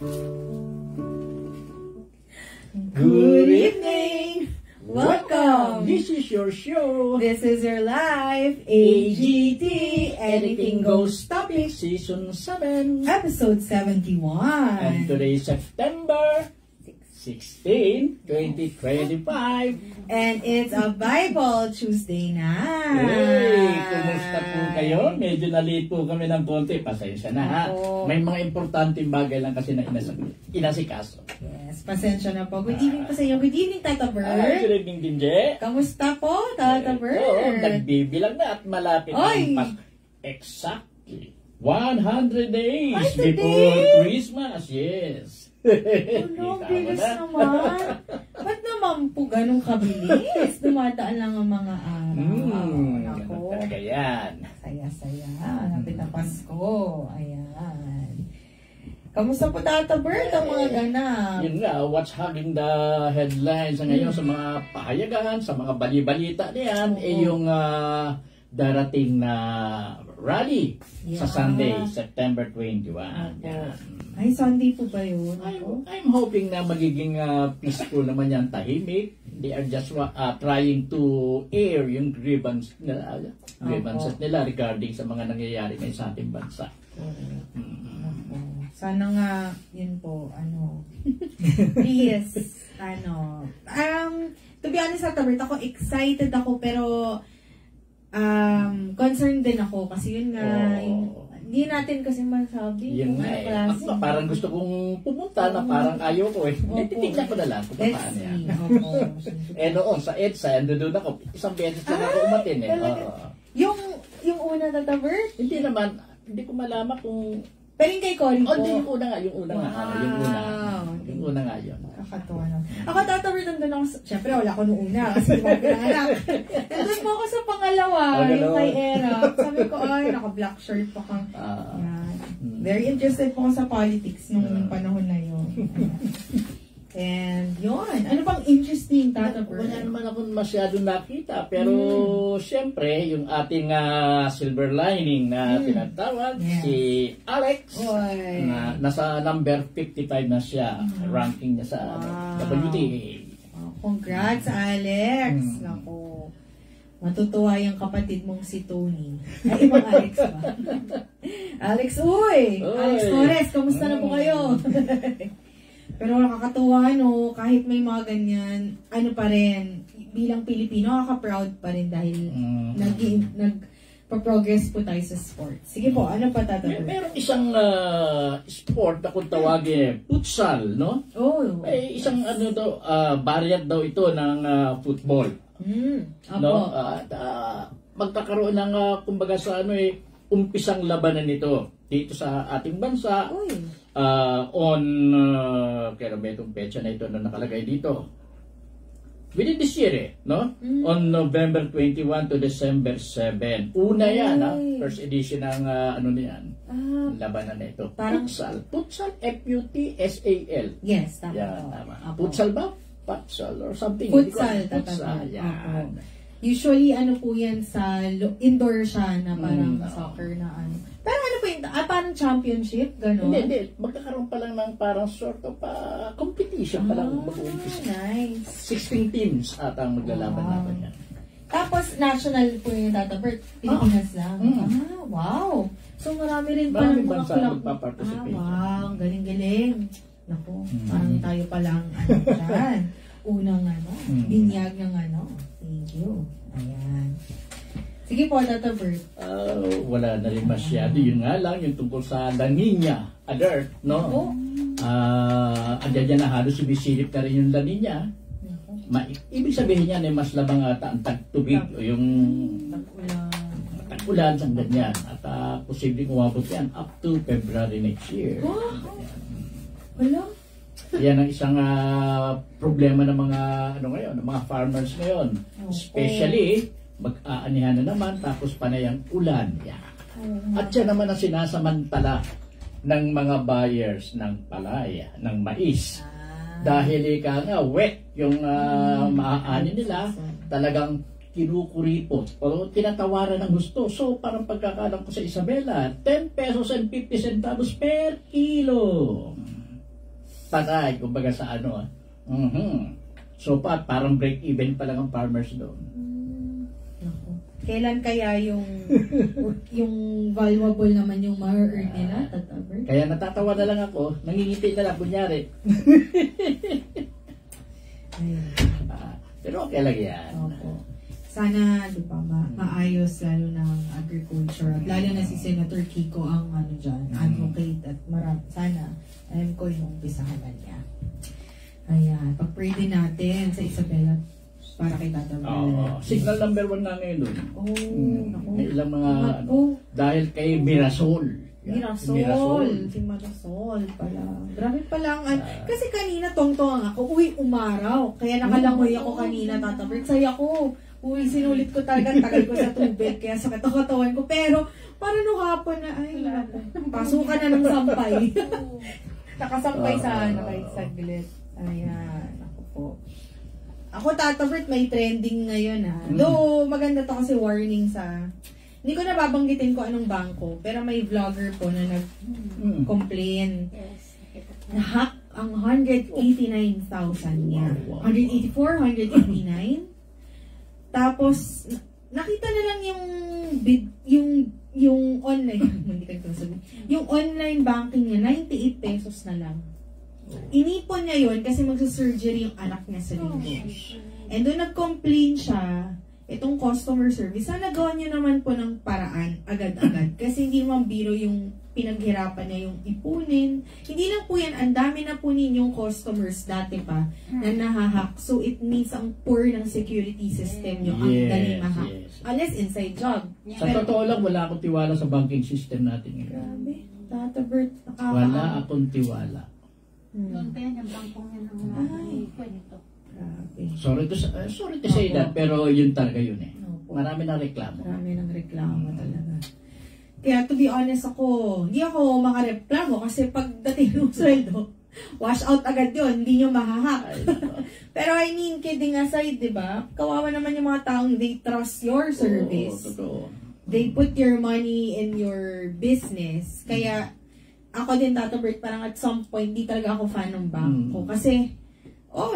Good evening! Welcome! This is your show. This is your life, AGT, Anything Goes Topic, Season 7. Episode 71. And today is September 16, 2025. And it's a Bible Tuesday na. Hey, kumusta po kayo? Medyo na-late po kami ng konti. Pasensya na ha. May mga importanteng bagay lang kasi na inasikaso. Yes, pasensya na po. Good evening po sa inyo. Good evening, Tata Bird. Good evening, Dinje. Kamusta po, Tata Bird? Oo, nagbibilang na at malapit ang exactly 100 days before Christmas. Yes. Ano, bilis naman. Ba't naman po ganun kabilis? Dumadaan lang ang mga araw. Nako. Talaga yan. Saya-saya. Napit na Pasko. Ayan. Kamusta po, Tata Bird, ang mga ganap? Yun nga, what's hugging the headlines ngayon sa mga pahayagan, sa mga bali-balita niyan, yung darating na rally sa Sunday, September 21. Ay, Sunday po ba yun? I'm hoping na magiging peaceful naman yan, tahimik. They are just trying to air yung grievances nila regarding sa mga nangyayari ngayon sa ating bansa. Sana nga, yun po, please, to be honest, ako excited ako, pero concerned din ako kasi yun nga, hindi natin kasi masabi yun kung ano klase. Parang gusto kong pumunta na parang ayaw ko eh. Titignan ko na lang kung paano yan. Noon sa EDSA, doon ako, isang beses na ako umatin eh. Yung una, Tata Bird? Hindi naman, hindi ko malaman kung... Pero yung kay Cory po? Hindi, yung una nga. Yung una nga yun. Kakatawa na. Ako, Tata Bird, nandun ako, syempre wala ko nung una kasi di ba pinanganak. Nandun po ako sa pangalawa, yung kay Era. Sabi ko, naka-black shirt pa kang. Very interested po ako sa politics nung panahon na yun. And yun, ano pang interesting, Tata Bird? Wala naman ako masyadong nakita, pero syempre, yung ating silver lining na tinatawag, si Alex, na nasa number 55 na siya, ranking niya sa WTA. Congrats, Alex! Naku, matutuwa yung kapatid mong si Tony. Ay, ibang Alex ba? Alex, uy! Alex Torres, kamusta na po kayo? Pero nakakatuwa, kahit may mga ganyan, pa rin, bilang Pilipino, nakaka-proud pa rin dahil nagpa-progress po tayo sa sports. Sige po, ano pa, Tata Bird? Meron isang sport na kung tawagin, futsal, no? Isang variant daw ito ng football. No? Magkakaroon ng, kumbaga sa umpisang labanan nito dito sa ating bansa. Kaya may itong petsa na ito na nakalagay dito. Within this year, no? On November 21 to December 7. Una yan, first edition ng niyan. Labanan na ito. Futsal. Futsal, F-U-T-S-A-L. Yes, tama. Yan, tama. Futsal ba? Futsal or something. Futsal, Futsal, yan. Usually, po yan sa indoor siya na parang soccer na Pero po yung, parang championship, gano'n? Hindi. Magkakaroon pa lang ng parang sort of competition pa lang mag-uumpisa. Nice. 16 teams ata ang maglalaban-laban yan. Tapos, national po yung Tata Bird. Pilipinas lang. Wow. So, marami rin pa ng mga club. Magpaparticipate. Wow. Galing-galing. Naku, parang tayo palang dyan. Unang binyag ng Thank you. Ayan. Sige po, Tata Bird. Wala na rin masyado. Yun nga lang, yung tungkol sa La Nina alert, no? Andyan na halos sumisilip na rin yung La Nina. Ibig sabihin niya na mas labang ata ang tagtubig o yung tag-ulan sa ganyan. At posibleng umabot yan up to February next year. Wala? Yan ang isang problema ng mga ngayon, ng mga farmers ngayon. Especially mag-aanihan na naman tapos panay ang ulan. At yan naman ang sinasamantala ng mga buyers ng palaya, ng mais. Dahil wet yung maaani nila, talagang kinukuripot o tinatawaran ng gusto. So parang pagkakalam ko sa Isabela, 10 pesos and 50 centavos per kilo. Patay, kumbaga sa ano. So parang break-even pa lang ang farmers doon. Naku. Kailan kaya yung valuable naman yung ma-earn nila, Tata Bert? Kaya natatawa na lang ako, nangingiti na lang, kunyari. Pero okay lang yan. Opo. Sana, di ba, maayos lalo ng agriculture. At lalo na si Senator Kiko ang ano dyan, advocate at sana, alam ko yung umpisahan na niya. Ayan, pag-pray din natin sa Isabela para kay Tata Bert. Signal number 1 na ngayon doon. Naku. May ilang mga, dahil kay Mirasol. Si Mirasol pala. Grabe palang, kasi kanina tongtong ako, umaraw. Kaya nakalangoy ako kanina, Tata Bert. Saya ko. Sinulit ko talaga, tagal ko sa tubig, kaya sakit ang katawan ko. Pero, parang nung hapon na, pasukan na ng sampay. Nakasampay sa kahit saglit. Ayan, ako po. Ako, Tata Bert, may trending ngayon Though, maganda to kasi warning sa... Hindi ko nababanggitin ko anong bangko, pero may vlogger po na nag-complain. Na-hack ang 189,000 niya. 184, 189. Tapos, nakita na lang yung online, hindi ka sabi, yung online banking niya, 98 pesos na lang. Inipon niya yun kasi magsa-surgery yung anak niya sa linggo. And doon nag-complain siya, itong customer service, sana gawa niyo naman po ng paraan agad-agad. Kasi hindi naman biro yung pinaghirapan niya yung ipunin. Hindi lang po yan, ang dami na po ninyong customers dati pa na nahahack. So it means ang poor ng security system nyo, ang dali mahack. Unless inside job. Sa totoo lang, wala akong tiwala sa banking system natin ngayon. Grabe. Tata Bert, wala akong tiwala. Doon pa yan, yung bangkong yan ang kwento. Grabe. Sorry to say that, pero yun talaga yun eh. Marami ng reklamo. Marami ng reklamo talaga. Kaya to be honest ako, hindi ako makareklamo kasi pagdating ng sweldo, wash out agad yun, hindi nyo mahahack. Pero I mean, kidding aside, di ba? Kawawa naman yung mga taong they trust your service. Totoo. They put your money in your business. Kaya ako din, Tata Bert, parang at some point, di talaga ako fan ng bangko. Kasi,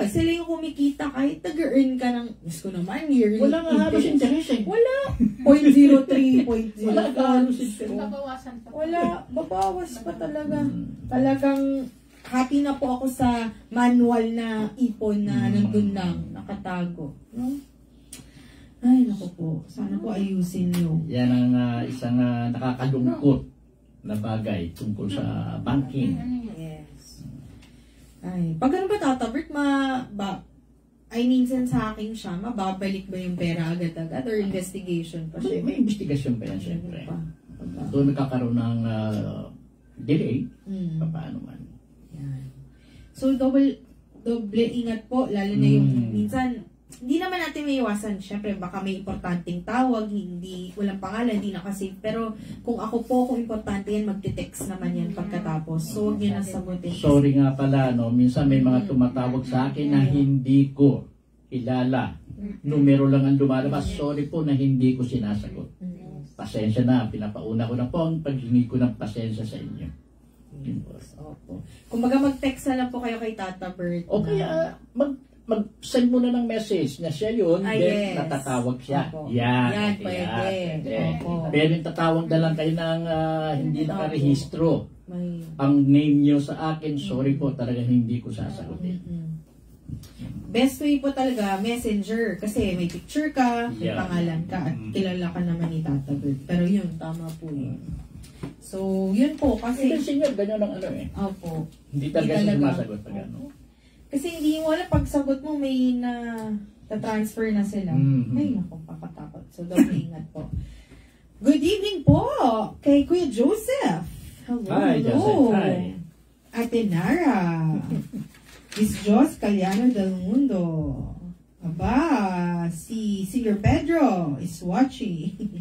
sila yung kumikita kahit nag-earn ka ng, gusto ko naman, yearly. Wala nga halos interest eh. Wala. 0.03, 0.05. Wala nga halos interest. Babawasan pa. Wala. Babawas pa talaga. Talagang happy na po ako sa manual na ipon na nandun lang, nakatago. No? Ay, naku po. Sana po ayusin nyo. Yan ang isang nakakalungkot na bagay tungkol sa banking. Ay, pag ano ba, Tata Bert, since hacking siya, mababalik ba yung pera agad-agad or investigation pa siya? May investigasyon pa yan, siyempre. Doon nagkakaroon ng delay, paano man. Yan. So, double ingat po, lalo na yung minsan, hindi naman natin may iwasan. Siyempre, baka may importanteng tawag, walang pangalan, hindi nakasave. Pero kung ako po, kung importante yan, magte-text naman yan pagkatapos. So, huwag nyo na sagutin. Sorry nga pala, no? Minsan may mga tumatawag sa akin na hindi ko kilala. Numero lang ang lumalabas. Sorry po na hindi ko sinasagot. Pasensya na, pinapauna ko na po ang paghingi ko ng pasensya sa inyo. Opo. Kung mag-text na lang po kayo kay Tata Bert. O kaya, mag-send mo na ng message na siya yun, then natatawag siya. Opo. Yan, pwede. Opo. Pero yung tatawag na lang kayo ng hindi nakarehistro. May... Ang name nyo sa akin, sorry po, talagang hindi ko sasagutin. Best way po talaga, messenger. Kasi may picture ka, may pangalan ka, at kilala ka naman ni Tata Bert. Pero yun, tama po yun. So, yun po, kasi... Kasi senior, ganyan ang ano eh. Opo. Hindi talaga siya sumasagot pag ano. Kasi hindi mo alam, pag sagot mo, may ta-transfer na sila. Ay, naku, pakatakot. So, double ingat po. Good evening po kay Kuya Joseph. Hello. Hi, Joseph. Hi. Ate Nara. Miss Jos Caliano del Mundo. Aba, si Senior Pedro is watching.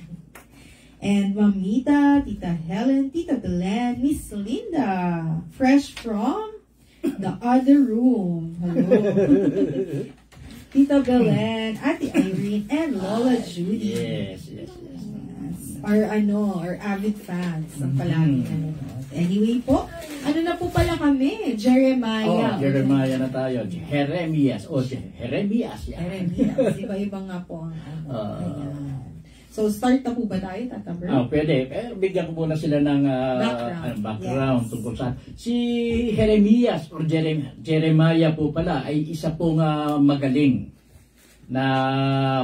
And Mamita, Tita Helen, Tita Belen, Miss Linda, fresh from the other room. Hello. Tita Belen, Ate Irene, and Lola Judy. Yes. Our avid fans ang palagi nanonood. Anyway po, ano na po pala kami? Jeremiah. Jeremiah na tayo. Jeremias. Jeremias. Jeremias. Iba-iba nga po ang ayan. So, start na po ba tayo, Tata Bert? Pwede. Bigyan ko muna sila ng background tungkol sa... Si Jeremias or Jeremiah po pala ay isa pong magaling na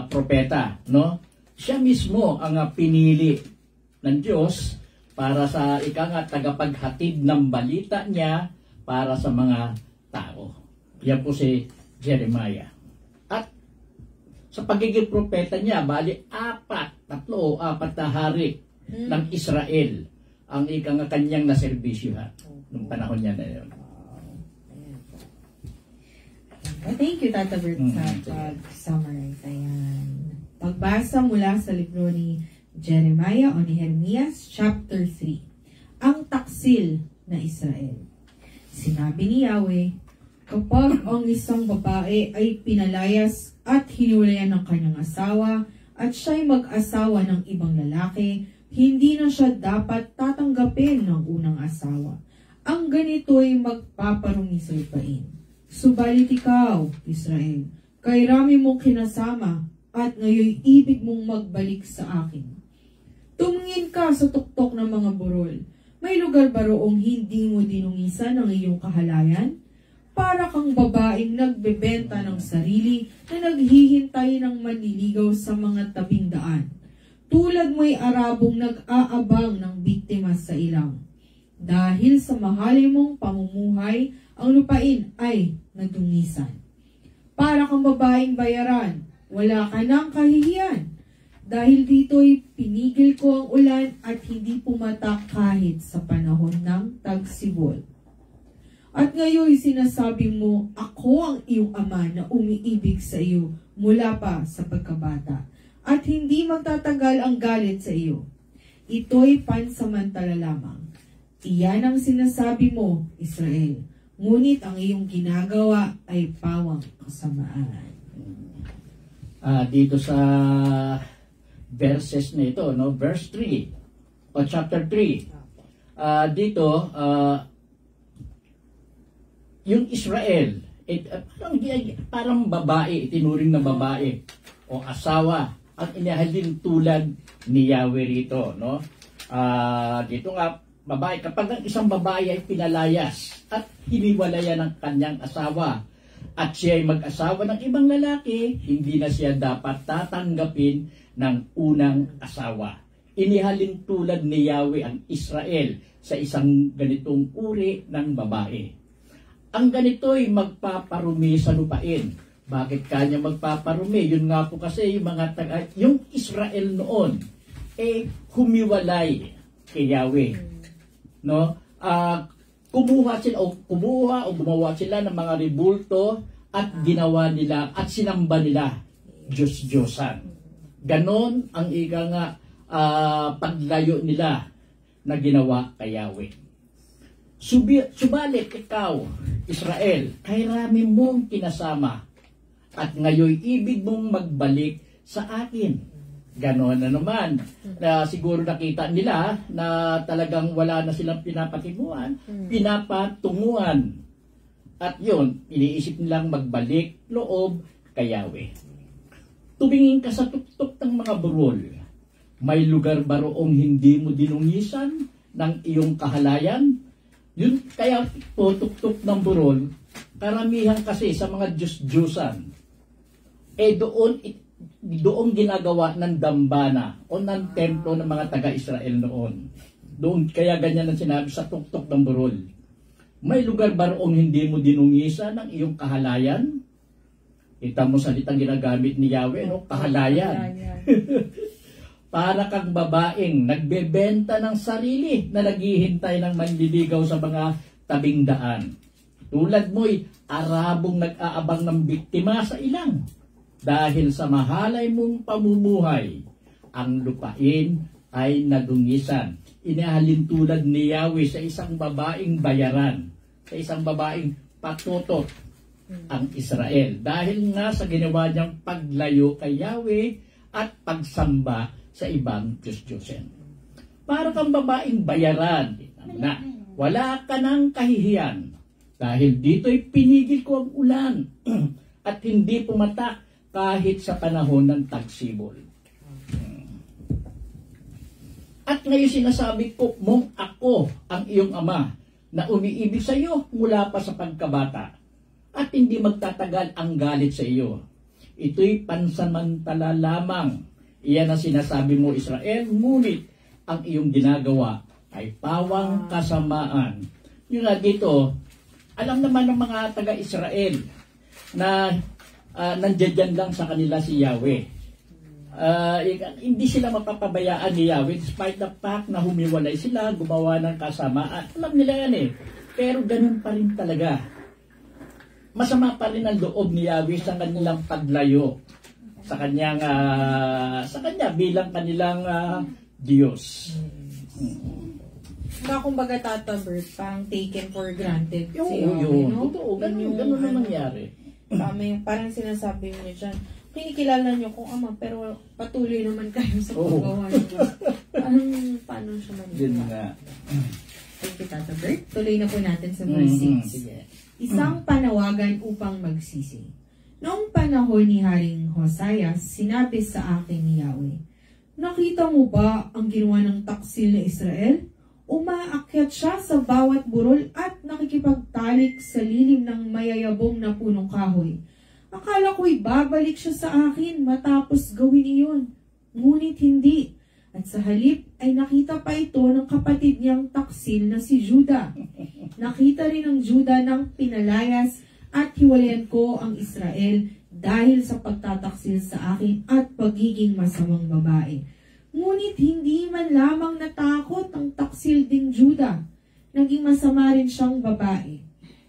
propeta, no? Siya mismo ang pinili ng Diyos para sa tagapaghatid ng balita niya para sa mga tao. Yan po si Jeremiah. At sa pagiging propeta niya, bali tatlo o apat na hari ng Israel ang kanyang naserbisyohan nung panahon niya na yun. Thank you, Tata Bert, sa pag-summarize. Ayan. Pagbasa mula sa libro ni Jeremiah o ni Jeremias, chapter 3. Ang taksil na Israel. Sinabi ni Yahweh, kapag ang isang babae ay pinalayas at hiniwalayan ng kanyang asawa at siya'y mag-asawa ng ibang lalaki, hindi na siya dapat tatanggapin ng unang asawa. Ang ganito'y magpaparumi sa lupain. Subalit ikaw, Israel, kay rami mong kinasama at ngayon ibig mong magbalik sa akin. Tumingin ka sa tuktok ng mga burol. May lugar ba roong hindi mo dinungisan ang iyong kahalayan? Para kang babaeng nagbebenta ng sarili na naghihintay ng manliligaw sa mga tabing daan. Tulad mo'y Arabong nag-aabang ng biktima sa ilang. Dahil sa mahalin mong pamumuhay, ang lupain ay nadungisan. Para kang babaeng bayaran, wala ka ng kahihiyan. Dahil dito'y pinigil ko ang ulan at hindi pumatak kahit sa panahon ng tagsibol. At ngayon sinasabi mo, ako ang iyong ama na umiibig sa iyo mula pa sa pagkabata. At hindi magtatagal ang galit sa iyo. Ito'y pansamantala lamang. Iyan ang sinasabi mo, Israel. Ngunit ang iyong ginagawa ay pawang kasamaan. Dito sa verses na ito, no? Verse 3 o chapter 3. Dito, yung Israel, parang babae, itinuring na babae o asawa ang inihalin tulad ni Yahweh rito, no? Dito nga, babae, kapag ang isang babae ay pinalayas at hiniwalayan ng kanyang asawa at siya ay mag-asawa ng ibang lalaki, hindi na siya dapat tatanggapin ng unang asawa. Inihalin tulad ni Yahweh ang Israel sa isang ganitong uri ng babae. Ang ganito'y magpaparumi sa lupain. Bakit kanya magpaparumi? Yun nga po kasi yung Israel noon, humiwalay kay Yahweh. No? Kumuha o gumawa sila ng mga ribulto at ginawa nila at sinamba nila Diyos-Diyosan. Ganon ang paglayo nila na ginawa kay Yahweh. Subalit ikaw, Israel, kay rami mong kinasama at ngayon ibig mong magbalik sa akin. Ganon na naman. Siguro nakita nila na talagang wala na silang pinapatunguhan. At yun, iniisip nilang magbalik loob kay Yahweh. Tumingin ka sa tuktok ng mga burol. May lugar ba roong hindi mo dinungisan ng iyong kahalayan? Yun, kaya po, tuktok ng burol, karamihan kasi sa mga Diyos-Diyosan, doon ginagawa ng dambana o ng templo ng mga taga-Israel noon. Doon, kaya ganyan ang sinabi sa tuktok ng burol. May lugar ba roong hindi mo dinungisan ng iyong kahalayan? Kita mo salitang ginagamit ni Yahweh, no? Kahalayan. Para kang babaeng nagbebenta ng sarili na naghihintay ng manliligaw sa mga tabing daan. Tulad mo'y Arabong nag-aabang ng biktima sa ilang. Dahil sa mahalay mong pamumuhay, ang lupain ay nadungisan. Inihalin tulad ni Yahweh sa isang babaeng bayaran, sa isang babaeng patutot ang Israel. Dahil nga sa ginawa niyang paglayo kay Yahweh at pagsamba sa ibang Diyos-Diyosen. Para kang babaeng bayaran, na wala ka ng kahihiyan. Dahil dito'y pinigil ko ang ulan at hindi pumatak kahit sa panahon ng tagsibol. At ngayon sinasabi ko mong ako ang iyong ama na umiibig sa iyo mula pa sa pagkabata at hindi magtatagal ang galit sa iyo. Ito'y pansamantala lamang. Iyan ang sinasabi mo, Israel, ngunit ang iyong ginagawa ay pawang kasamaan. Yung nga dito, alam naman ng mga taga-Israel na nandiyan lang sa kanila si Yahweh. Hindi sila mapapabayaan ni Yahweh despite the fact na humiwalay sila, gumawa ng kasamaan. Alam nila yan eh. Pero ganun pa rin talaga. Masama pa rin ang loob ni Yahweh sa kanilang paglayo sa kanya bilang kanilang Diyos. Kumbaga Tata Bert, parang taken for granted. Yun. Totoo. Ganun na nangyari. Parang sinasabi mo dyan, kinikilala niyo kung ama, pero patuloy naman kayo sa paggawa niyo. Paano siya manila? Thank you, Tata Bert. Tuloy na po natin sa verse 6. Isang panawagan upang magsisi. Noong panahon ni Haring Hosea, sinabi sa akin ni Yahweh, nakita mo ba ang ginawa ng taksil na Israel? Umaakyat siya sa bawat burol at nakikipagtalik sa lilim ng mayayabong na punong kahoy. Akala ko'y babalik siya sa akin matapos gawin iyon. Ngunit hindi. At sa halip ay nakita pa ito ng kapatid niyang taksil na si Juda. Nakita rin ng Juda ng pinalayas at hiwalayan ko ang Israel dahil sa pagtataksil sa akin at pagiging masamang babae. Ngunit hindi man lamang natakot ang taksil ding Juda. Naging masama rin siyang babae.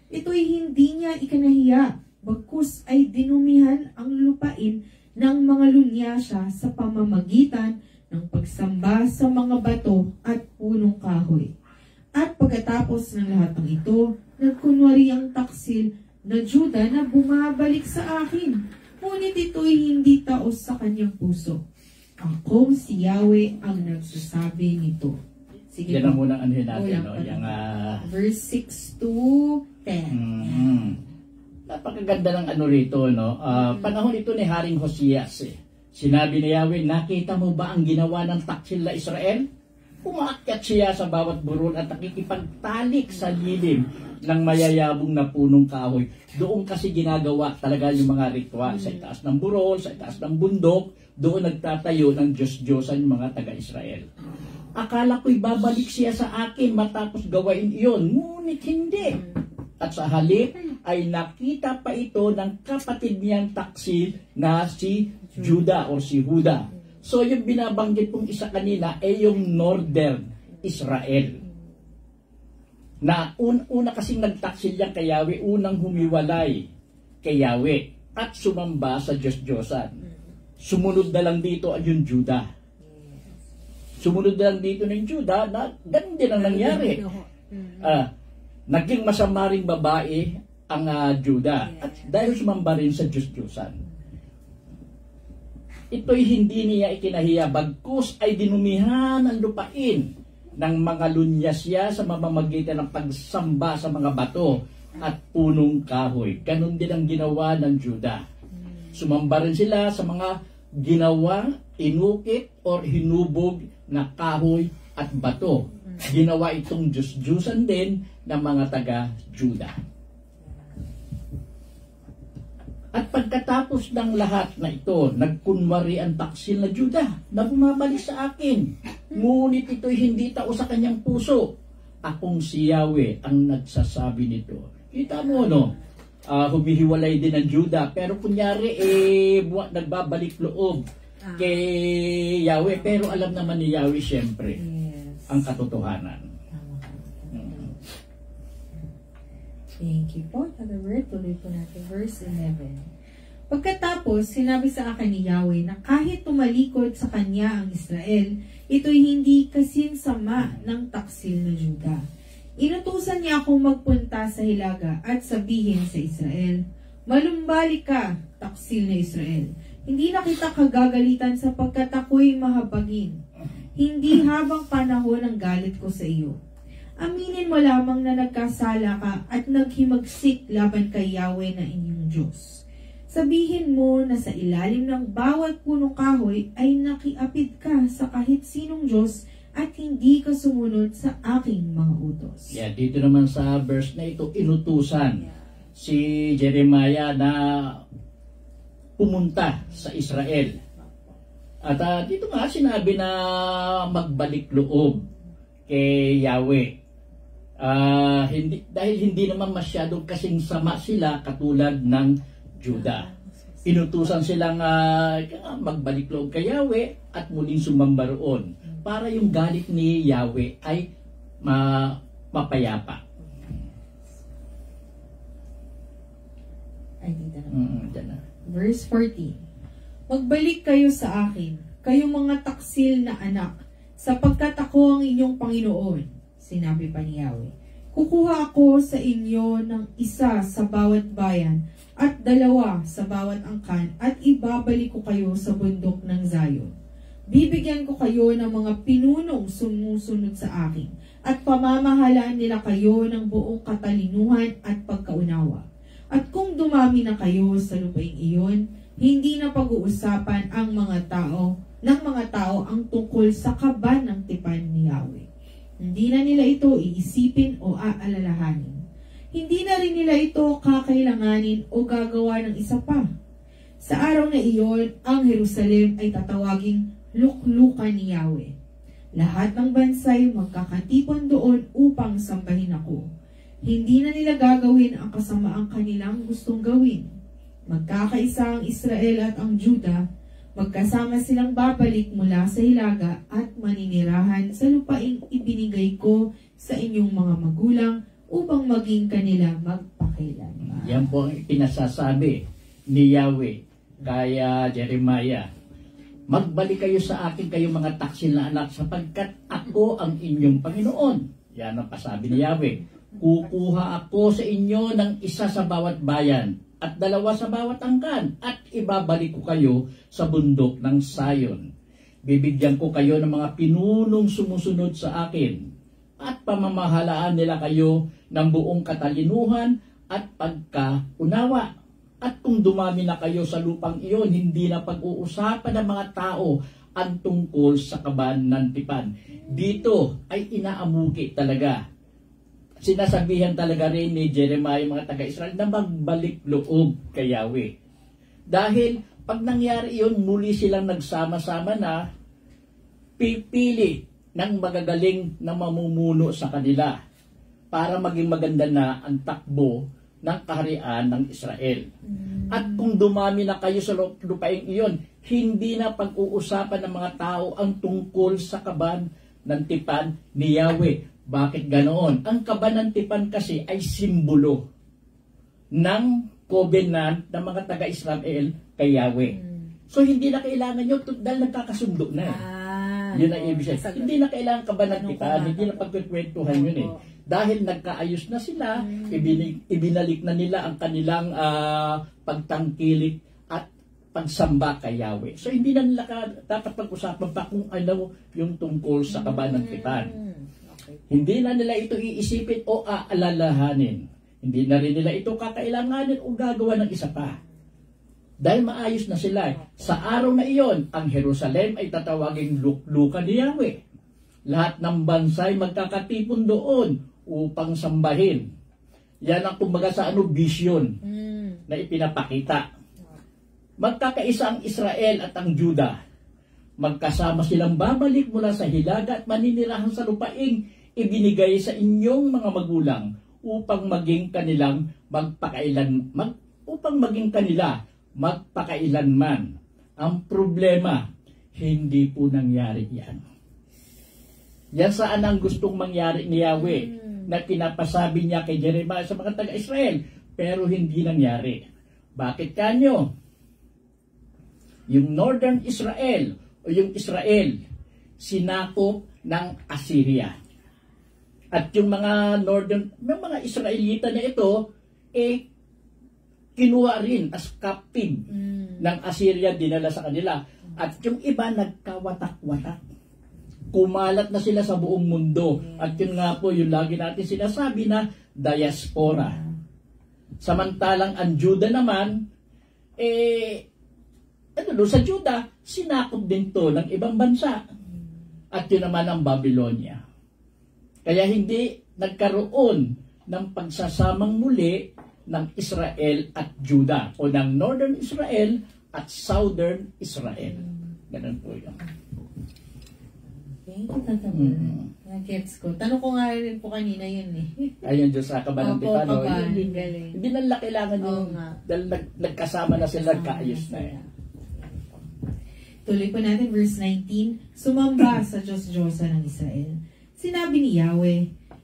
Ito'y hindi niya ikanahiya. Bagkus ay dinumihan ang lupain ng mga lunyasya sa pamamagitan ng pagsamba sa mga bato at punong kahoy. At pagkatapos ng lahat ng ito, nagkunwari ang taksil na Juda na bumabalik sa akin. Ngunit ito'y hindi taos sa kanyang puso. Akong si Yahweh ang nagsasabi nito. Sige yan ang munang anuhin natin, no? Yung, verse 6 to 10. Napakaganda ng ano rito, no? Panahon ito ni Haring Hoseas, Sinabi ni Yahweh, nakita mo ba ang ginawa ng taksil na Israel? Umaakyat siya sa bawat burol at nakikipagtalik sa lilim ng mayayabong na punong kahoy. Doon kasi ginagawa talaga yung mga ritual. Sa itaas ng burol, sa itaas ng bundok, doon nagtatayo ng Diyos-Diyosan yung mga taga-Israel. Akala ko'y babalik siya sa akin matapos gawain iyon, ngunit hindi. At sa halip ay nakita pa ito ng kapatid niyang taksil na si Juda o si Huda. So yung binabanggit kong isa kanina ay yung Northern Israel. Na una kasing nagtaksil yan kay Yahweh, unang humiwalay kay Yahweh at sumamba sa Diyos-Diyosan. Sumunod na lang dito ay yung Juda. Sumunod na lang dito ng Juda na ganun din ang nangyari. Naging masama ring babae ang Juda at dahil sumamba rin sa Diyos-Diyosan. Ito'y hindi niya ikinahiya, bagkus ay dinumihan ang lupain ng mga lunyasya sa mamamagitan ng pagsamba sa mga bato at punong kahoy. Ganon din ang ginawa ng Juda. Sumamba rin sila sa mga ginawang inukit o hinubog na kahoy at bato. Ginawa itong Diyos-Diyusan din ng mga taga-Juda. At pagkatapos ng lahat na ito, nagkunwari ang taksil na Juda na bumabalik sa akin. Ngunit ito'y hindi tao sa kanyang puso. Akong si Yahweh ang nagsasabi nito. Kita mo, no? Humihiwalay din ang Juda. Pero kunyari, nagbabalik loob kay Yahweh. Pero alam naman ni Yahweh, siyempre, ang katotohanan. Thank you po, Father Bert. Tuloy po natin verse 11. Pagkatapos, sinabi sa akin ni Yahweh na kahit tumalikod sa kanya ang Israel, ito'y hindi kasing sama ng taksil na Juda. Inutusan niya akong magpunta sa Hilaga at sabihin sa Israel, malumbalik ka, taksil na Israel. Hindi na kita kagagalitan sapagkat ako'y mahabagin. Hindi habang panahon ang galit ko sa iyo. Aminin mo lamang na nagkasala ka at naghimagsik laban kay Yahweh na inyong Diyos. Sabihin mo na sa ilalim ng bawat punong kahoy ay nakiapid ka sa kahit sinong Diyos at hindi ka sumunod sa aking mga utos. Yeah, dito naman sa verse na ito, inutusan si Jeremiah na pumunta sa Israel. At dito nga sinabi na magbalik loob kay Yahweh. Dahil hindi naman masyadong kasing sama sila katulad ng Judah. Inutusan silang magbalik loob kay Yahweh at muling sumamba roon para yung galit ni Yahweh ay mapayapa. Ay, dito na. Dyan na. Verse 14. Magbalik kayo sa akin, kayong mga taksil na anak, sapagkat ako ang inyong Panginoon, sinabi pa ni Yahweh. Kukuha ako sa inyo ng isa sa bawat bayan at dalawa sa bawat angkan at ibabalik ko kayo sa bundok ng Zion. Bibigyan ko kayo ng mga pinunong sumusunod sa akin at pamamahalaan nila kayo ng buong katalinuhan at pagkaunawa. At kung dumami na kayo sa lupaing iyon, hindi na pag-uusapan ng mga tao ang tungkol sa kaban ng tipan ni Yahweh. Hindi na nila ito iisipin o aalalahanin. Hindi na rin nila ito kakailanganin o gagawa ng isa pa. Sa araw na iyon, ang Jerusalem ay tatawaging luklukan ni Yahweh. Lahat ng bansay magkakatipon doon upang sambahin ako. Hindi na nila gagawin ang kasamaang kanilang gustong gawin. Magkakaisa ang Israel at ang Judah, magkasama silang babalik mula sa hilaga at maninirahan sa lupaing ibinigay ko sa inyong mga magulang upang maging kanila magpakailanman. Yan po ang pinasasabi ni Yahweh kaya Jeremiah. Magbalik kayo sa akin, kayong mga taksil na anak, sapagkat ako ang inyong Panginoon. Yan ang pasabi ni Yahweh. Kukuha ako sa inyo ng isa sa bawat bayan at dalawa sa bawat angkan at ibabalik ko kayo sa bundok ng Zion. Bibigyan ko kayo ng mga pinunong sumusunod sa akin at pamamahalaan nila kayo ng buong katalinuhan at pagkaunawa. At kung dumami na kayo sa lupang iyon, hindi na pag-uusapan ng mga tao ang tungkol sa kaban ng tipan. Dito ay inaamuki talaga. Sinasabihan talaga rin ni Jeremiah mga taga-Israel na magbalik loob kay Yahweh. Dahil pag nangyari iyon, muli silang nagsama-sama na pipili ng magagaling na mamumuno sa kanila para maging maganda na ang takbo ng kaharian ng Israel. At kung dumami na kayo sa lupaing iyon, hindi na pag-uusapan ng mga tao ang tungkol sa kaban ng tipan ni Yahweh. Bakit ganoon? Ang kaban ng tipan kasi ay simbolo ng covenant ng mga taga-Israel kay Yahweh. So hindi na kailangan yun dahil nagkakasundo na. Yun ang ibig sabihin. Hindi na kailangan kaban ng tipan, hindi na pagkikwentuhan yun eh. Dahil nagkaayos na sila, ibinalik na nila ang kanilang pagtangkilik at pagsamba kay Yahweh. So hindi na nila dapat pag-usapan pa kung ano yung tungkol sa kaban ng tipan. Hindi na nila ito iisipin o aalalahanin. Hindi na rin nila ito kakailanganin o gagawa ng isa pa. Dahil maayos na sila. Sa araw na iyon, ang Jerusalem ay tatawaging luklukan ni Yahweh. Lahat ng bansay magkakatipon doon upang sambahin. Yan ang kumbaga sa vision na ipinapakita. Magkakaisa ang Israel at ang Judah. Magkasama silang babalik mula sa hilaga at maninirahan sa lupaing ibinigay sa inyong mga magulang upang maging kanilang magpakailanman. Ang problema, hindi po nangyari yan. Yan saan ang gustong mangyari ni Yahweh na pinapasabi niya kay Jeremiah sa mga taga-Israel, pero hindi nangyari. Bakit kanyo? Yung Northern Israel o yung Israel, sinakop ng Assyria. At yung mga mga Israelita na ito, kinuha rin as captive ng Assyria, dinala sa kanila. At yung iba nagkawatak-watak. kumalat na sila sa buong mundo. At yun nga po, yung lagi natin sinasabi na diaspora. Samantalang ang Juda naman, sa Juda, sinakop din to ng ibang bansa. At yun naman ang Babylonia. Kaya hindi nagkaroon ng pagsasamang muli ng Israel at Juda o ng Northern Israel at Southern Israel. Ganun po yun. Thank you, Tata Bern. Gets ko. Tanong ko nga rin po kanina yun eh. Ayun dyan sa Kabanang-Tipano. Galing. Hindi na kailangan yung dahil nagkasama na sila, nagkaayos na yan. Tuloy po natin verse 19. Sumamba sa Diyos-Diyosa ng Israel. Sinabi ni Yahweh,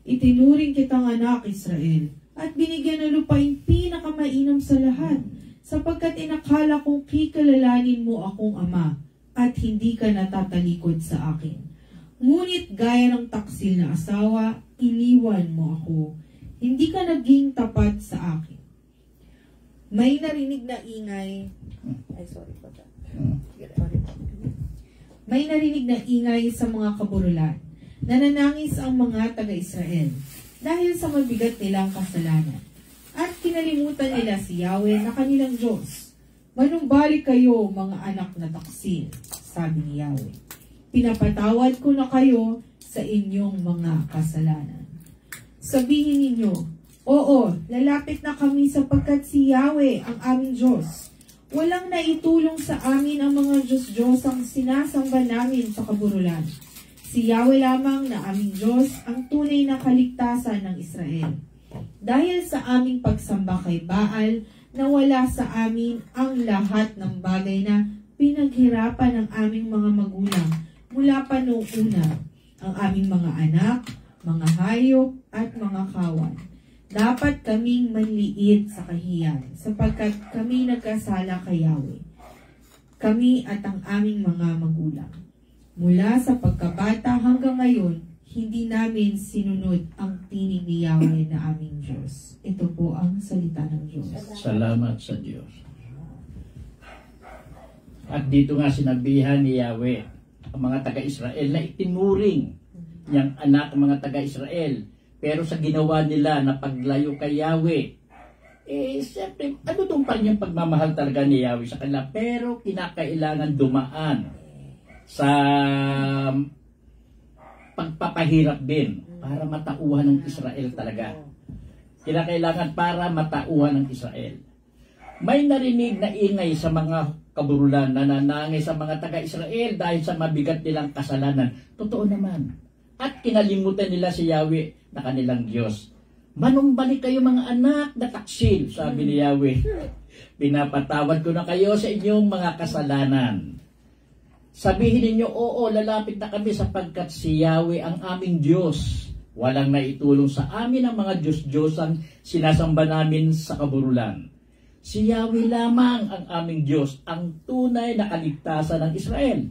itinuring kitang anak, Israel, at binigyan ng lupaing pinakamainam sa lahat, sapagkat inakala kong kikilalanin mo akong ama, at hindi ka natatalikod sa akin. Ngunit gaya ng taksil na asawa, iniwan mo ako. Hindi ka naging tapat sa akin. May narinig na ingay. May narinig na ingay sa mga kaburulan. Nananangis ang mga taga-Israel dahil sa mabigat nilang kasalanan. At kinalimutan nila si Yahweh na kanilang Diyos. Manumbalik kayo, mga anak na taksil, sabi ni Yahweh. Pinapatawad ko na kayo sa inyong mga kasalanan. Sabihin ninyo, oo, lalapit na kami sapagkat si Yahweh ang aming Diyos. Walang naitulong sa amin ang mga Diyos-Diyos ang sinasamba namin sa kaburulan. Si Yahweh lamang na aming Diyos ang tunay na kaligtasan ng Israel. Dahil sa aming pagsamba kay Baal, nawala sa amin ang lahat ng bagay na pinaghirapan ng aming mga magulang mula pa noong una, ang aming mga anak, mga hayop, at mga kawan. Dapat kaming manliit sa kahiyan, sapagkat kami nagkasala kay Yahweh. Kami at ang aming mga magulang. Mula sa pagkabata hanggang ngayon, hindi namin sinunod ang tinig ni Yahweh na aming Diyos. Ito po ang salita ng Diyos. Salamat sa Diyos. At dito nga sinabihan ni Yahweh ang mga taga-Israel na itinuring niyang anak ang mga taga-Israel. Pero sa ginawa nila na paglayo kay Yahweh, siyempre, ano itong pa rin yung pagmamahal talaga ni Yahweh sa kanila? Pero kinakailangan dumaan sa pagpapahirap din para matauhan ng Israel talaga. Kinakailangan para matauhan ng Israel. May narinig na ingay sa mga kaburulan, nananangay sa mga taga-Israel dahil sa mabigat nilang kasalanan. Totoo naman. At kinalimutan nila si Yahweh na kanilang Diyos. Manumbalik kayo mga anak na taksil, sabi ni Yahweh. Pinapatawad ko na kayo sa inyong mga kasalanan. Sabihin ninyo, oo, lalapit na kami sapagkat si Yahweh ang aming Diyos. Walang naitulong sa amin ang mga Diyos-Diyosang sinasamba namin sa kaburulan. Si Yahweh lamang ang aming Diyos, ang tunay na kaligtasan ng Israel.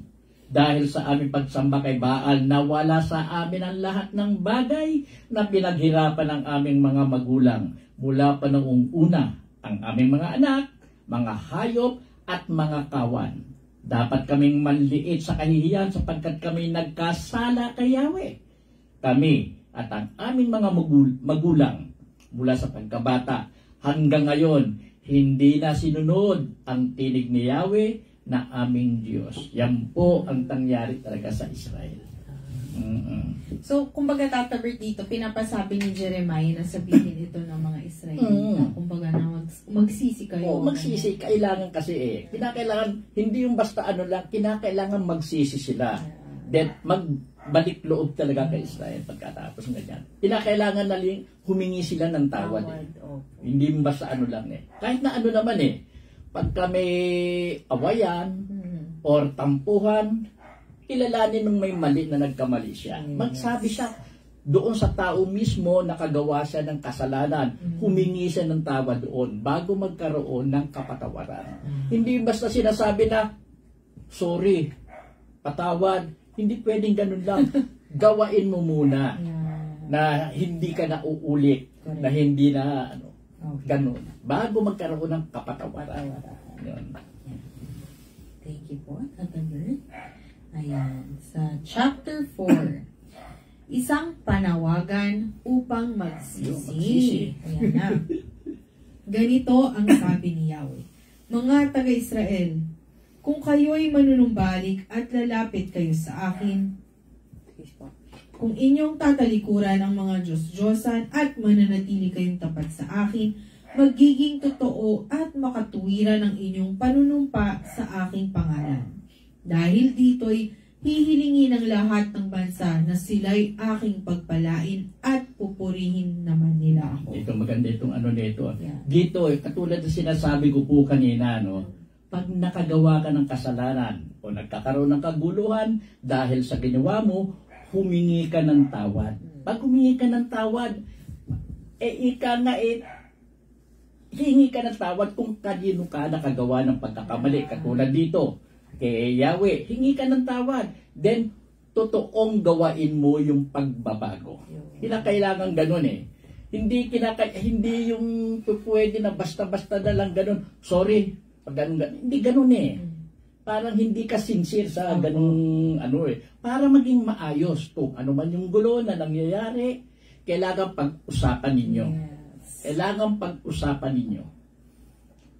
Dahil sa aming pagsamba kay Baal, nawala sa amin ang lahat ng bagay na pinaghirapan ng aming mga magulang. Mula pa noong una, ang aming mga anak, mga hayop at mga kawan. Dapat kaming manliit sa kahihiyan sapagkat kami nagkasala kay Yahweh. Kami at ang aming mga magulang mula sa pagkabata hanggang ngayon, hindi na sinunod ang tinig ni Yahweh na aming Diyos. Yan po ang nangyari talaga sa Israel. So, kumbaga Tatabert dito, pinapasabi ni Jeremiah na sabihin ito ng mga Israelita. Kumbaga na magsisi kayo. Magsisi. Kailangan kasi kinakailangan, hindi yung basta ano lang, kinakailangan magsisi sila. Then, magbalik loob talaga kay Israel pagkatapos ng ganyan. Kinakailangan na humingi sila ng tawad. Hindi yung basta ano lang Kahit na ano naman pagka may awayan or tampuhan, kilalanin nung may mali na nagkamali siya. Magsabi siya doon sa tao mismo nakagawa siya ng kasalanan. Humingi siya ng tawad doon bago magkaroon ng kapatawaran. Hindi basta sinasabi na, sorry, patawad. Hindi pwedeng ganun lang. Gawain mo muna na hindi ka na uulit, na hindi na ganun. Bago magkaroon ng kapatawaran. Yun. Thank you po, Tatabert. Ayan. Sa chapter 4. Isang panawagan upang magsisi. Ayan na. Ganito ang sabi ni Yahweh. Mga taga-Israel, kung kayo'y manunumbalik at lalapit kayo sa akin, kung inyong tatalikuran ang mga Diyos-Diyosan at mananatili kayong tapat sa akin, magiging totoo at makatuwiran ang inyong panunumpa sa aking pangalan. Dahil dito'y hihilingin ng lahat ng bansa na sila'y aking pagpalain at pupurihin naman nila ako. Ito maganda itong ano nito. Yeah. Dito, katulad na sinasabi ko po kanina, no? Pag nakagawa ka ng kasalanan o nagkakaroon ng kaguluhan dahil sa ginawa mo, humingi ka ng tawad. Pag humingi ka ng tawad, hihingi ka ng tawad kung kanino ka nakagawa ng pagkakamali. Katulad dito, kay Yahweh, hingi ka ng tawad. Then, totoong gawain mo yung pagbabago. Kailangan ganun eh. Hindi yung pwede na basta-basta na lang ganun. Sorry, pag ganun. Hindi ganun eh. Parang hindi ka sincere sa ganung ano eh. Para maging maayos kung ano man yung gulo na nangyayari, kailangan pag-usapan ninyo. Kailangan pag-usapan ninyo.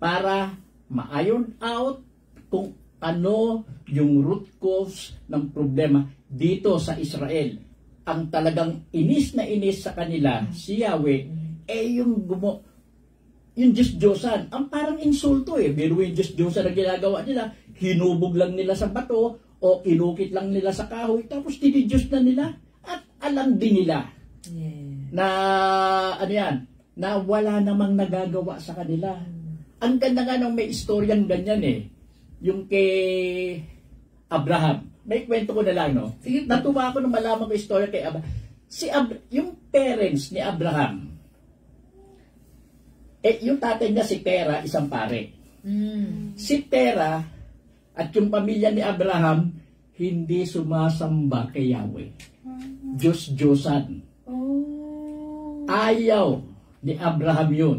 Para ma-iron out kung ano yung root cause ng problema dito sa Israel. Ang talagang inis na inis sa kanila, si Yahweh, yung Diyos-Diyosan. Ang parang insulto eh. Pero yung Diyos-Diyosan na ginagawa nila, hinubog lang nila sa bato o inukit lang nila sa kahoy, tapos dinidiyos na nila. At alam din nila na na wala namang nagagawa sa kanila. Ang ganda nga nung may istoryang ganyan eh. Yung kay Abraham. May kwento ko na lang, no? Sige. Natuwa ako nung malaman ko istorya kay Abraham. Yung parents ni Abraham, yung tatay niya si Tera, isang pare. Si Tera at yung pamilya ni Abraham, hindi sumasamba kay Yahweh. Diyos-Diyosan. Ayaw ni Abraham yun.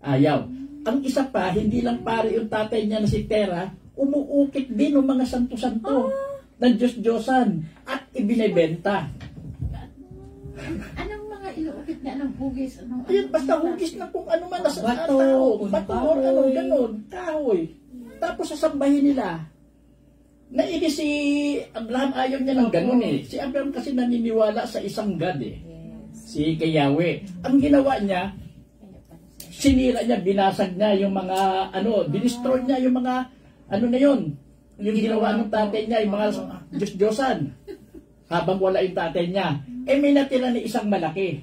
Ayaw. Ang isa pa, hindi lang pare yung tatay niya na si Tera, umuukit din ng mga santo-santo ng Diyos-Diyosan at ibinebenta. Anong mga inuukit niya? Anong hugis? Ayun, basta hugis na kung ano man nasa bato, tao. Bato or ano, ganun, kahoy. Tapos sasambahin nila. Nainis si Abraham, ayaw niya ng ganun eh. Si Abraham kasi naniniwala sa isang God eh. Si kay Yahweh. Ang ginawa niya, sinira niya, binasag niya yung mga, dinestroy niya yung mga, na yun. Yung ginawa ng tatay niya, yung mga Diyos-Diyosan. Habang wala yung tatay niya. May natira ni isang malaki.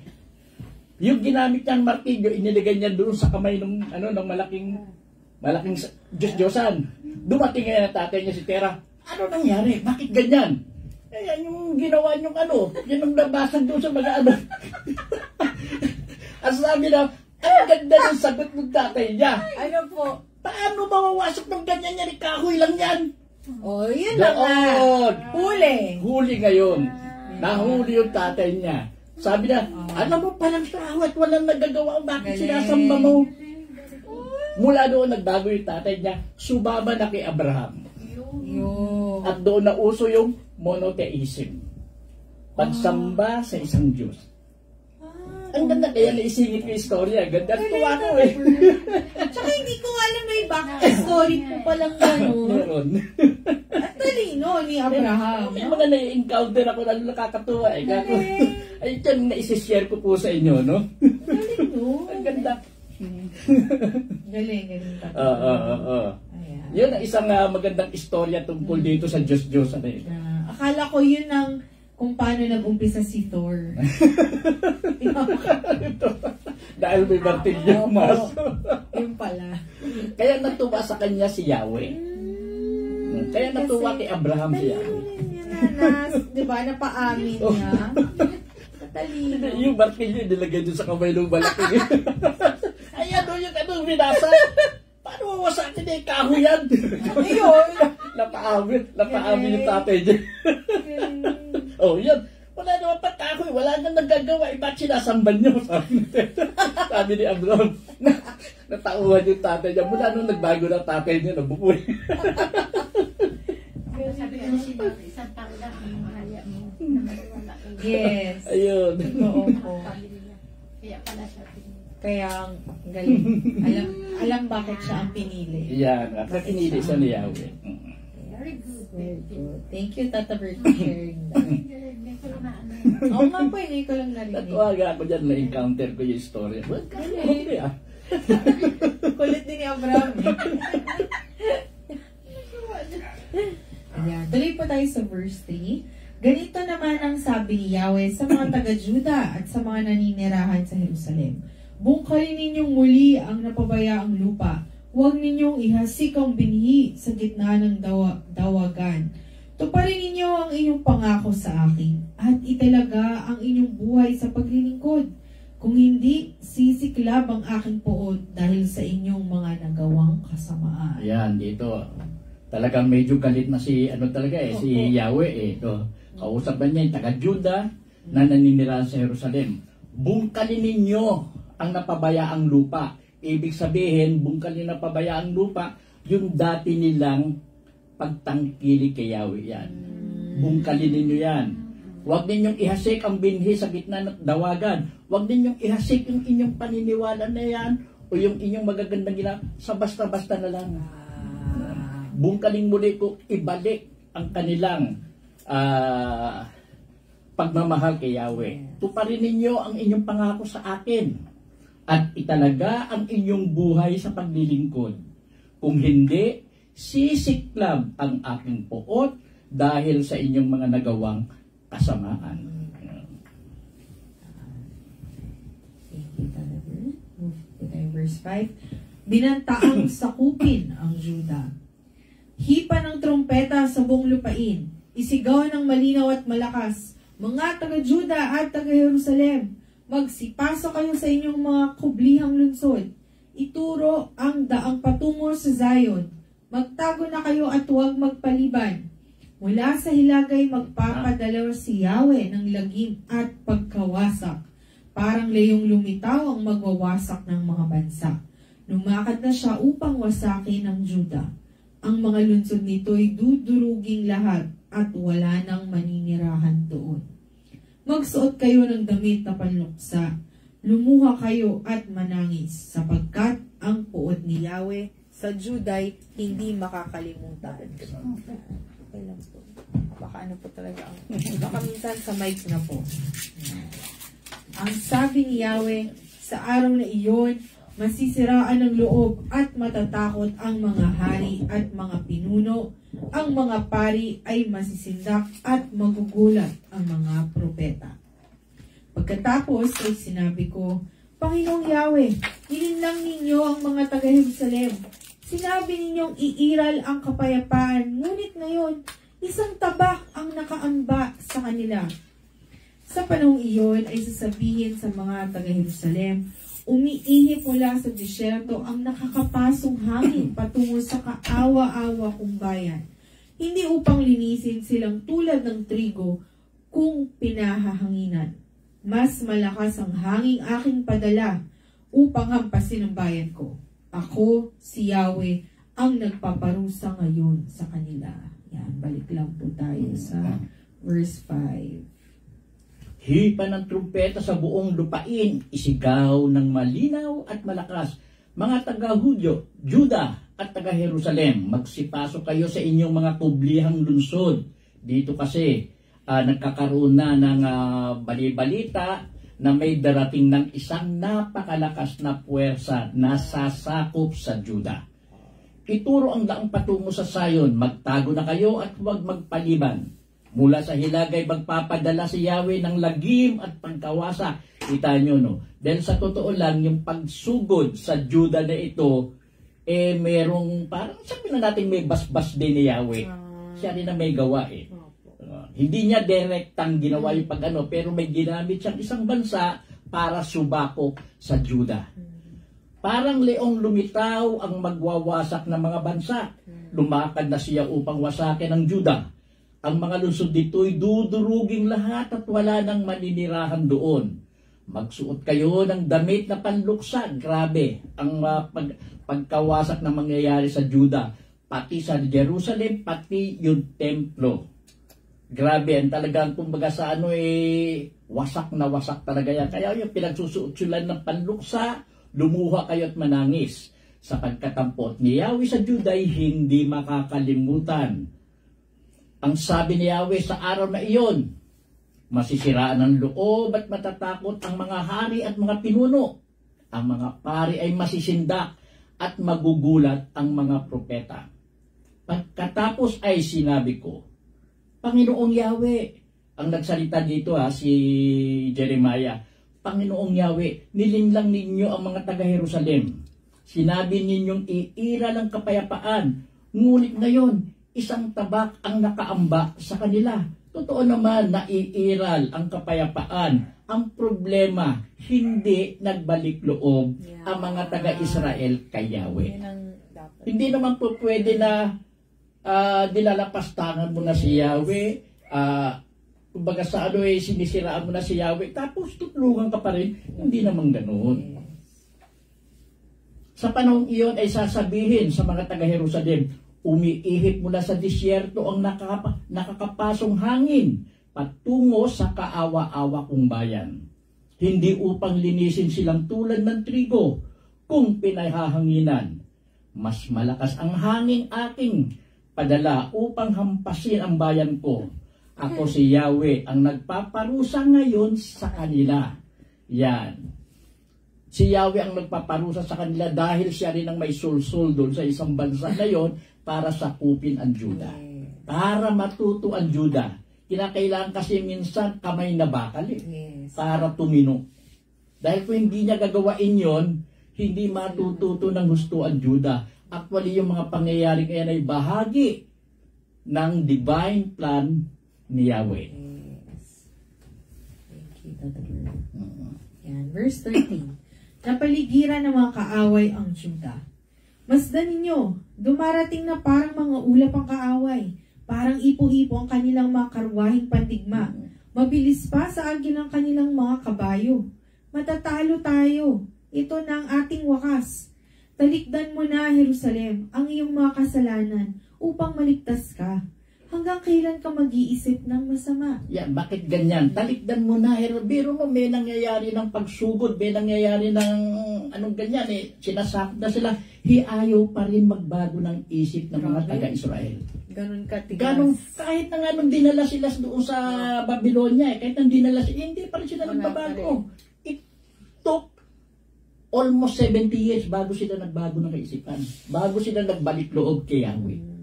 Yung ginamit niyang martilyo, inilagay niya doon sa kamay ng malaking Diyos-Diyosan. Dumating ngayon ang tatay niya si Tera. Ano nangyari? Bakit ganyan? Yan yung ginawa niyong yan ang nabasag doon sa mga At sabi na, ang ganda ng sagot ng tatay niya. Ano po? Paano mawawasok ng ganyan yan? Kahoy lang yan. Yun lang nga. Huli. Huli ngayon. Nahuli yung tatay niya. Sabi na, alam mo palang tao at walang nagagawa. Bakit sinasamba mo? Mula doon nagbago yung tatay niya. Sumama na kay Abraham. At doon na uso yung monotheism. Pagsamba sa isang Diyos. Ang ganda kaya naisingit ko yung istorya. Ganda tuwa ko eh. Tsaka hindi ko alam may backstory po palang gano'n. Meron. At talino ni Abraham. May mga na-encounter ako na nakakatuwa eh. Ay, ito yung naisishare ko po sa inyo, no? Talino. Ang ganda. Galing. Yun ang isang magandang istorya tungkol dito sa Diyos-Diyosan na ito. Akala ko yun ang kung paano nag-umpisa si Thor. Dahil may martilyo mas. Yun pala. Kaya natuwa sa kanya si Yahweh. Kaya natuwa kay Abraham si Yahweh. Di ba? Napaamin niya. Katalino. Yung martilyo nilagay dun sa kamay ng malaki. Ay, yung binasa. Paano mawasakin niya yung kahoy yan? Ayun. Napaamin yung tatay niya. Yun. Wala naman pa kahoy. Wala nang nagagawa. Ba't sinasamban niyo? Sabi ni Abraham. Natauhan yung tatay niya. Mula nung nagbago ng tatay niya, nabubuhay. Sabi ko si Lord, isang tao lang ang mahaya mo na maniwala kayo. Yes. Ayun. Totoo po. Pamilya. Kaya pala siya pinili. Kaya ang galing. Alam bakit siya ang pinili. Yan. At nakinili sa ni Yahweh. Very good. Very good. Thank you, Tata Bert, for sharing that. May ko na ano. Oo nga po, ngayon ko lang narinig. Natuwaga ako dyan, na-encounter ko yung story. Well, okay ah. Kulit din ni Abraham. Ayan. Tuloy po tayo sa verse 3. Ganito naman ang sabi ni Yahweh sa mga taga-Juda at sa mga naninirahan sa Jerusalem. Bungkalin ninyong muli ang napabayaang lupa. Huwag ninyong ihasik ang binhi sa gitna ng dawagan. Tuparin ninyo ang inyong pangako sa akin at italaga ang inyong buhay sa paglilingkod. Kung hindi, sisiklab ang aking puot dahil sa inyong mga nagawang kasamaan. Ayan, dito. Talagang medyo galit na si, si Yahweh eh. Ito. Kausap na niya yung taga-Juda na naninirahan sa Jerusalem. Bungkalin ninyo ang napabayaang lupa. Ibig sabihin, bungkalin na pabayaang lupa, yung dati nilang pagtangkili kay Yahweh yan. Bungkalin ninyo yan. Huwag ninyong ihasik ang binhi sa gitna ng dawagan. Huwag ninyong ihasik yung inyong paniniwala na yan o yung inyong magagandang gina sa basta-basta na lang. Bungkaling muli ko, ibalik ang kanilang pagmamahal kay Yahweh. Tuparin ninyo ang inyong pangako sa akin at italaga ang inyong buhay sa paglilingkod. Kung hindi, sisiklab ang aking puot dahil sa inyong mga nagawang kasamaan. Verse 5. Binantaang sakupin ang Juda. Hipa ng trompeta sa buong lupain. Isigaw ng malinaw at malakas. Mga taga-Juda at taga-Jerusalem, magsipasok kayo sa inyong mga kublihang lungsod. Ituro ang daang patungo sa Zion. Magtago na kayo at huwag magpaliban. Mula sa hilagay magpapadala si Yahweh ng lagim at pagkawasak. Parang layong lumitaw ang magwawasak ng mga bansa. Lumakad na siya upang wasakin ang Juda. Ang mga lungsod nito'y duduruging lahat at wala nang maninirahan doon. Magsuot kayo ng damit na panluksa. Lumuha kayo at manangis sapagkat ang puot ni Yahweh sa Juda'y hindi makakalimutan. Okay lang po. Baka ano po talaga ang... Baka minsan sa mics na po. Ang sabi ni Yahweh, sa araw na iyon, masisiraan ng loob at matatakot ang mga hari at mga pinuno. Ang mga pari ay masisindak at magugulat ang mga propeta. Pagkatapos ay sinabi ko, Panginoong Yahweh, ilinlang ninyo ang mga taga-Jerusalem. Sinabi ninyong iiral ang kapayapaan, ngunit ngayon, isang tabak ang nakaamba sa kanila. Sa panahong iyon ay sasabihin sa mga taga-Jerusalem, umiihip mula sa disyerto ang nakakapasong hangin patungo sa kaawa-awa kong bayan. Hindi upang linisin silang tulad ng trigo kung pinahahanginan. Mas malakas ang hanging aking padala upang hampasin ang bayan ko. Ako, si Yahweh, ang nagpaparusa ngayon sa kanila. Yan, balik lang po tayo sa verse 5. Hipa ng trumpeta sa buong lupain, isigaw ng malinaw at malakas. Mga taga-Hudyo, Juda at taga-Jerusalem, magsipasok kayo sa inyong mga kublihang lungsod. Dito kasi nagkakaroon na ng balibalita na may darating ng isang napakalakas na puwersa na sasakop sa Juda. Ituro ang daang patungo sa Zion, magtago na kayo at huwag magpaliban. Mula sa hilagay magpapadala si Yahweh ng lagim at pagkawasa. Kita nyo, no? Dahil sa totoo lang, yung pagsugod sa Juda na ito, merong, parang sabihin na natin may basbas din ni Yahweh. Siya rin na may gawa eh. Hindi niya direktang ginawa yung pag-ano, pero may ginamit siyang isang bansa para subako sa Juda. Parang leong lumitaw ang magwawasak ng mga bansa. Lumakad na siya upang wasakin ang Juda. Ang mga lungsod dito'y duduruging lahat at wala nang maninirahan doon. Magsuot kayo ng damit na panluksa. Grabe ang pagkawasak na mangyayari sa Juda. pati sa Jerusalem, pati yung templo. Grabe, ang talagang kumbaga sa wasak na wasak talaga yan. Kaya yung pinagsusuot-sulan ng panluksa, lumuha kayo at manangis. Sapagkat ang pot ni Yahweh sa Judah ay hindi makakalimutan. Ang sabi ni Yahweh sa araw na iyon, masisiraan ng loob at matatakot ang mga hari at mga pinuno. Ang mga pari ay masisindak at magugulat ang mga propeta. Pagkatapos ay sinabi ko, Panginoong Yahweh, ang nagsalita dito si Jeremiah, Panginoong Yahweh, nilinlang ninyo ang mga taga-Jerusalem. Sinabi ninyong iira ng kapayapaan, ngunit ngayon, isang tabak ang nakaamba sa kanila. Totoo naman na iiral ang kapayapaan. Ang problema, hindi nagbalik loob ang mga taga-Israel kay Yahweh. Hindi naman po pwede na nilalapastangan mo na si Yahweh, kumbaga sa sinisiraan mo na si Yahweh, tapos tutulungan ka pa rin. Hindi naman ganoon. Sa panahong iyon ay sasabihin sa mga taga-Jerusalem, umiihip mula sa disyerto ang nakakapasong hangin patungo sa kaawa-awa kong bayan. Hindi upang linisin silang tulad ng trigo kung pinahahanginan. Mas malakas ang hangin aking padala upang hampasin ang bayan ko. Ako si Yahweh ang nagpaparusa ngayon sa kanila. Yan. Si Yahweh ang nagpaparusa sa kanila dahil siya rin ang may sulsul doon sa isang bansa na yon para sakupin ang Juda. Para matuto ang Juda. Kinakailangan kasi minsan kamay na bakal para tumino. Dahil kung hindi niya gagawain yon, hindi matututo ng gusto ang Juda. Actually, yung mga pangyayari ngayon ay bahagi ng divine plan ni Yahweh. Yes. Thank you, Dr. Yan, verse 13. Napaligiran ng mga kaaway ang Juda. Masdan ninyo, dumarating na parang mga ulap ang kaaway. Parang ipo-ipo ang kanilang mga karwahing pandigma. Mabilis pa sa agil ng kanilang mga kabayo. Matatalo tayo. Ito na ang ating wakas. Talikdan mo na, Jerusalem, ang iyong mga kasalanan upang maligtas ka. Hanggang kailan ka mag-iisip ng masama? Yan, bakit ganyan? Talikdan mo na, biro mo, may nangyayari ng pagsugod, may nangyayari ng anong ganyan sinasakot na sila, ayaw pa rin magbago ng isip ng mga taga-Israel. Ganun katigas. Kahit na nga nung dinala sila doon sa Babylonia, kahit nang dinala sila, hindi pa rin sila nagbabago. It took almost 70 years bago sila nagbago ng kaisipan. Bago sila nagbalik loob kay Yahweh.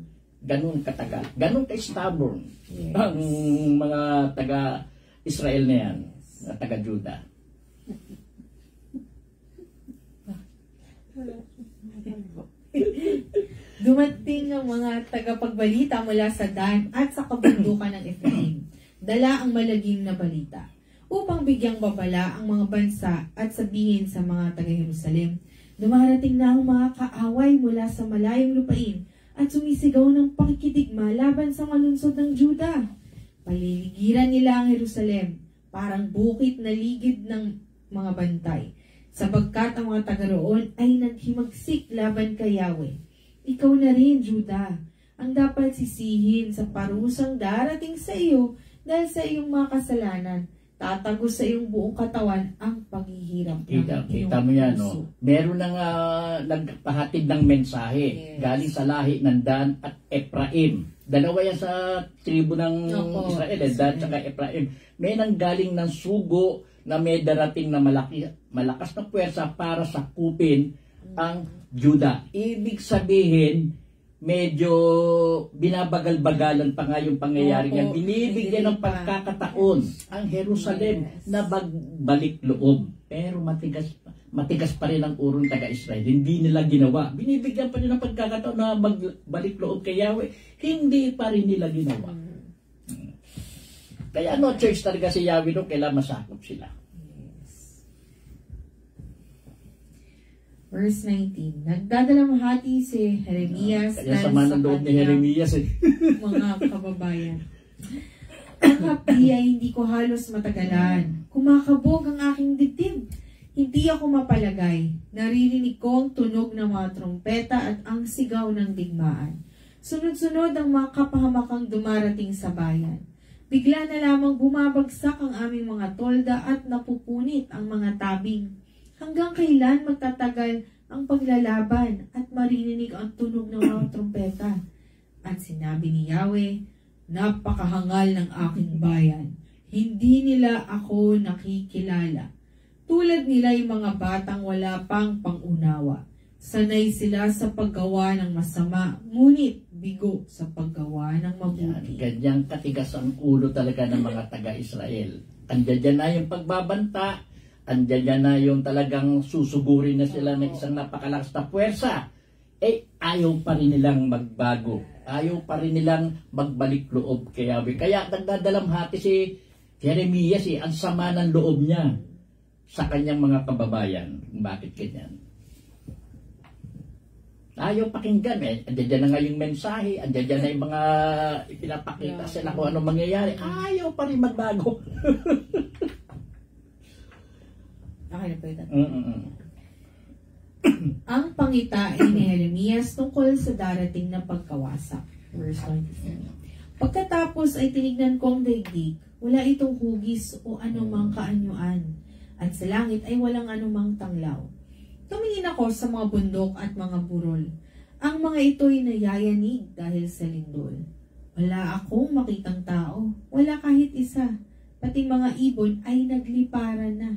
Ganun katagal. Ganun ka-stubborn ang mga taga-Israel na yan. Mga taga-Juda. Dumating ang mga tagapagbalita mula sa Dan at sa kabundukan ng Ephraim. Dala ang malagim na balita upang bigyang babala ang mga bansa at sabihin sa mga taga-Jerusalem, dumarating na ang mga kaaway mula sa malayong lupain at sumisigaw ng pakikidigma laban sa malunsod ng Juda. Paliligiran nila ang Jerusalem, parang bukit na ligid ng mga bantay, sapagkat ang mga taga roon ay naghimagsik laban kay Yahweh. Ikaw na rin, Juda, ang dapat sisihin sa parusang darating sa iyo dahil sa iyong mga kasalanan. Tatagos sa iyong buong katawan ang paghihirap. Kita mo yan, no? Meron nang nagpahatid ng mensahe galing sa lahi ng Dan at Ephraim. Dalawa yan sa tribu ng Israel, Dan at Ephraim. May nanggaling ng sugo na may darating na malakas na puwersa para sakupin ang Juda. Ibig sabihin, medyo binabagal-bagalan pa nga yung pangyayari nga. Binibigyan ng pagkakataon ang Jerusalem na balik loob. Pero matigas pa rin ang urong taga-Israel. Hindi nila ginawa. Binibigyan pa rin ng pagkakataon na magbalik loob kay Yahweh. Hindi pa rin nila ginawa. Kaya church talaga si Yahweh doon, kailangan masakop sila. Verse 19, nagdadalamhati si Jeremias kaya sama ng loob ni Jeremias mga kababayan. Ang hapdi ay hindi ko halos matagalan. Kumakabog ang aking dibdib. Hindi ako mapalagay. Naririnig ko ang tunog ng mga trompeta at ang sigaw ng digmaan. Sunod-sunod ang mga kapahamakang dumarating sa bayan. Bigla na lamang bumabagsak ang aming mga tolda at napupunit ang mga tabing. Hanggang kailan magtatagal ang paglalaban at maririnig ang tunog ng mga trompeta? At sinabi ni Yahweh, napakahangal ng aking bayan. Hindi nila ako nakikilala. Tulad nila yung mga batang wala pang pangunawa. Sanay sila sa paggawa ng masama, ngunit bigo sa paggawa ng mabuti. Ganyang katigas ang ulo talaga ng mga taga-Israel. Andiyan na yung pagbabanta, andiyan na yung talagang susugurin na sila ng isang napakalakas na puwersa. Ayaw pa rin nilang magbago. Ayaw pa rin nilang magbalik loob kay Yahweh. Kaya nagdadalamhati si Jeremias, ang sama ng loob niya sa kanyang mga kababayan. Bakit ganyan? Ayaw pakinggan Andiyan na nga yung mensahe, andiyan na yung mga ipinapakita sila kung ano mangyayari. Ayaw pa rin magbago. Okay na po ito. Ang pangitain ni Jeremias tungkol sa darating na pagkawasak. Verse 27. Pagkatapos ay tinignan ko ang daigdig, wala itong hugis o anumang kaanyuan, at sa langit ay walang anumang tanglaw. Tumingin ako sa mga bundok at mga burol. Ang mga ito'y nayayanig dahil sa lindol. Wala akong makitang tao, wala kahit isa. Pati mga ibon ay nagliparan na.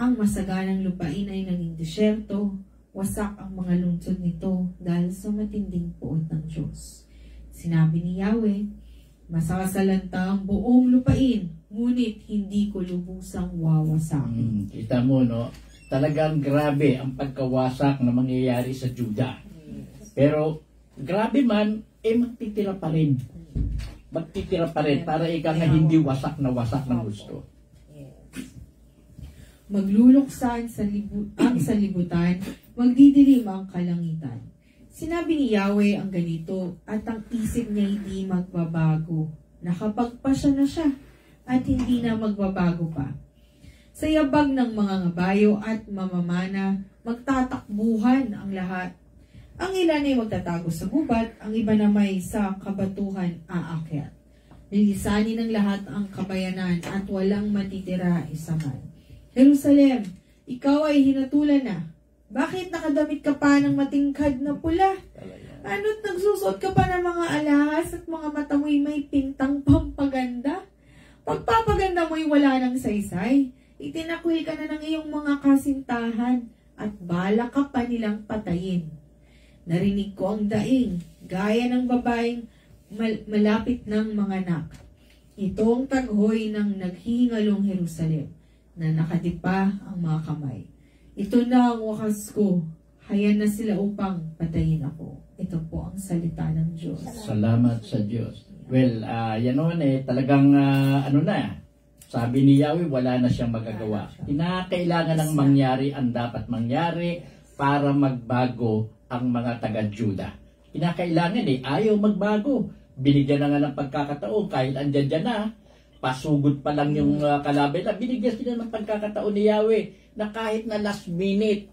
Ang masaganang lupain ay naging desyerto. Wasak ang mga lungsod nito dahil sa matinding puot ng Diyos. Sinabi ni Yahweh, masasalanta ang buong lupain, ngunit hindi ko lubusang wawasakin. Kita mo, no? Talagang grabe ang pagkawasak na mangyayari sa Juda. Pero grabe man, magtitira pa rin. Magtitira pa rin para ika nga hindi wasak na wasak ng gusto. Magluluksan ang salibutan, magdidilim ang kalangitan. Sinabi ni Yahweh ang ganito, at ang isip niya hindi magbabago. Nakapagpasya na siya, at hindi na magbabago pa. Sa yabag ng mga ngabayo at mamamana, magtatakbuhan ang lahat. Ang ilan ay magtatago sa gubat, ang iba na may sa kabatuhan aakyat. Lilisanin ng lahat ang kabayanan at walang matitira isa man. Jerusalem, ikaw ay hinatulan na. Bakit nakadamit ka pa ng matingkad na pula? Ano't nagsusot ka pa ng mga alahas at mga mata mo'y may pintang pampaganda? Pagpapaganda mo'y wala ng saysay. Itinakwil ka na ng iyong mga kasintahan at bala ka pa nilang patayin. Narinig ko ang daing, gaya ng babaeng malapit ng mga anak. Ito ang taghoy ng naghihingalong Jerusalem, na nakadipa ang mga kamay. Ito na ang wakas ko, hayan na sila upang patayin ako. Ito po ang salita ng Diyos. Salamat sa Diyos. Well, yan naman talagang sabi ni Yahweh, wala na siyang magagawa. Kinakailangan ng mangyari ang dapat mangyari para magbago ang mga taga-Juda. Kinakailangan ayaw magbago. Binigyan na nga ng pagkakataon kahit andyan na, pasugod pa lang yung kalaban na, binigyan sila ng pagkakataon ni Yahweh na kahit na last minute,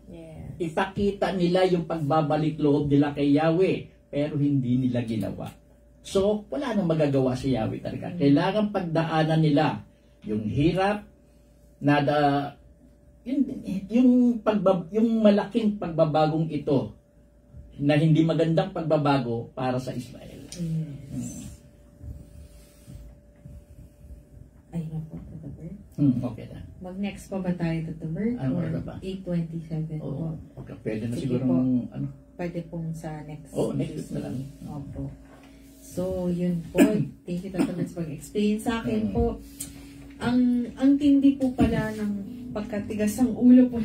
ipakita nila yung pagbabalik loob nila kay Yahweh, pero hindi nila ginawa. So, wala nang magagawa si Yahweh talaga. Kailangan pagdaanan nila yung hirap na yung malaking pagbabagong ito na hindi magandang pagbabago para sa Israel. Ay, napo, Tata Bert. Okay na. Mag-next pa ba tayo, Tata Bert? Ano oras ba? 8:27. Oo. Okay, pwede na Sige siguro po. Pwede pong sa next. Next week na lang. Opo. So, yun po. Thank you, Tata Bert, sa pag-explain sa akin po. Ang tindi po pala ng pagkatigas ng ulo po.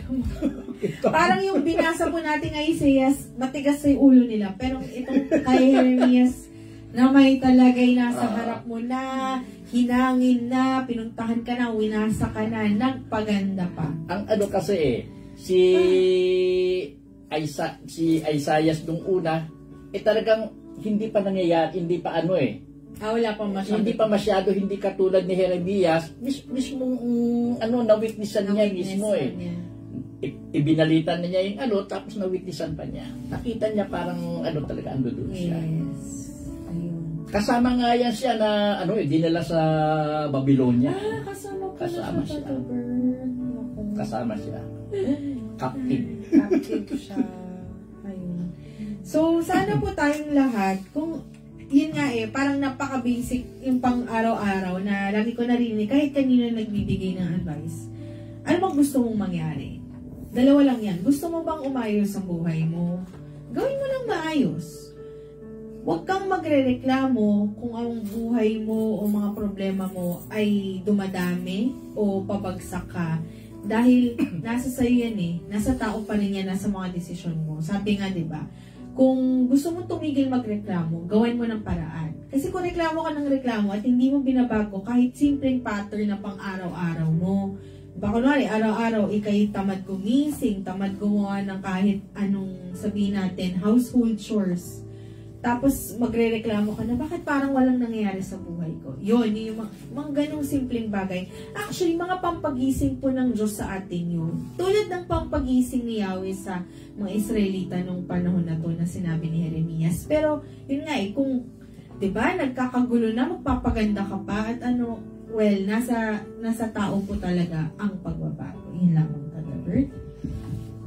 Parang yung binasa po natin kay Isaias, matigas sa ulo nila. Pero itong kay Jeremias, na may talagay nasa harap mo na, hinangin na, pinuntahan ka na, winasa ka na, nagpaganda pa. Ang ano kasi si Isaias nung una, talagang hindi pa nangyayari, hindi pa wala pa masyado. Hindi pa masyado, hindi katulad ni Jeremias, mismo na-witnessan niya mismo ibinalitan na niya yung ano, tapos na-witnessan pa niya. Nakita niya parang ano talaga, ando doon siya. Yes. Ayun. Kasama nga yan siya na ano, dinala sa Babylonia. Kasama Kasama siya. Kasama siya. Captive. Captive siya. Ayun. So, sana po tayong lahat, kung yun nga parang napaka-basic yung pang araw-araw na lagi ko narinig, kahit kanino nagbibigay ng advice. Ano bang gusto mong mangyari? Dalawa lang yan. Gusto mo bang umayos ang buhay mo? Gawin mo lang maayos. Huwag kang magrereklamo kung ang buhay mo o mga problema mo ay dumadami o pabagsak ka. Dahil nasa sa'yo yan nasa tao pa rin yan, nasa mga desisyon mo. Sabi nga, di ba? Kung gusto mo tumigil magreklamo, gawin mo ng paraan. Kasi kung reklamo ka ng reklamo at hindi mo binabago kahit simpleng pattern na pang araw-araw mo, baka kunwari, araw-araw, ikay tamad gumising, tamad gumawa ng kahit anong sabihin natin, household chores. Tapos magre-reklamo ka na, bakit parang walang nangyayari sa buhay ko? Yun, yung mga ganong simpleng bagay. Actually, mga pampagising po ng Diyos sa atin yun. Tulad ng pampagising ni Yahweh sa mga Israelita nung panahon na to na sinabi ni Jeremias. Pero, yun nga kung, di ba, nagkakagulo na, magpapaganda ka pa, at ano, well, nasa tao po talaga ang pagbabago. Yun lang ang Tata-Bert.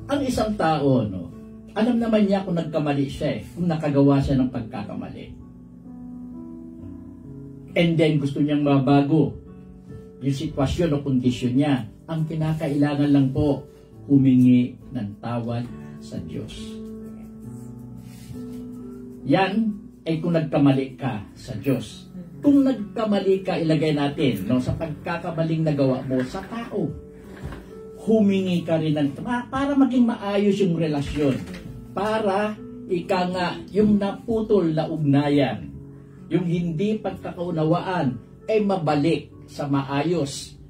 Ang isang tao, no, alam naman niya kung nagkamali siya kung nakagawa siya ng pagkakamali. And then gusto niyang mabago yung sitwasyon o kondisyon niya. Ang kinakailangan lang po, humingi ng tawad sa Diyos. Yan ay kung nagkamali ka sa Diyos. Kung nagkamali ka, ilagay natin sa pagkakamaling nagawa mo sa tao. Humingi ka rin ng para maging maayos yung relasyon. Para yung naputol na ugnayan, yung hindi pagkakaunawaan ay mabalik sa maayos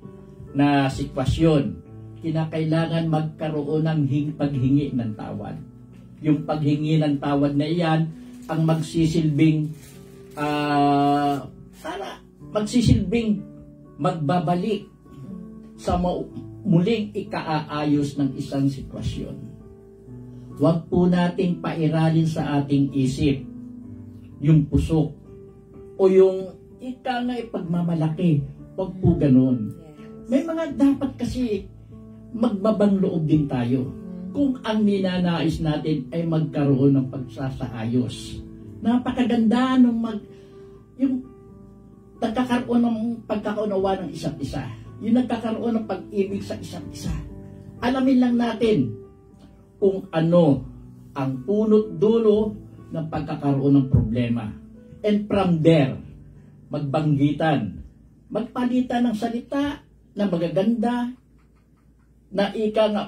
na sitwasyon. Kinakailangan magkaroon ng paghingi ng tawad. Yung paghingi ng tawad na iyan ang magsisilbing magbabalik sa muling ikaaayos ng isang sitwasyon. Huwag po nating pairalin sa ating isip yung pusok o yung pagmamalaki. Huwag po ganun. May mga dapat kasi magbabang loob din tayo. Kung ang ninanais natin ay magkaroon ng pagsasaayos. Napakaganda nung yung nagkakaroon ng pagkakaunawa ng isa't isa. Yung nagkakaroon ng pag-ibig sa isa't isa. Alamin lang natin kung ano ang punot dulo ng pagkakaroon ng problema. And from there, magbanggitan, magpalitan ng salita na magaganda na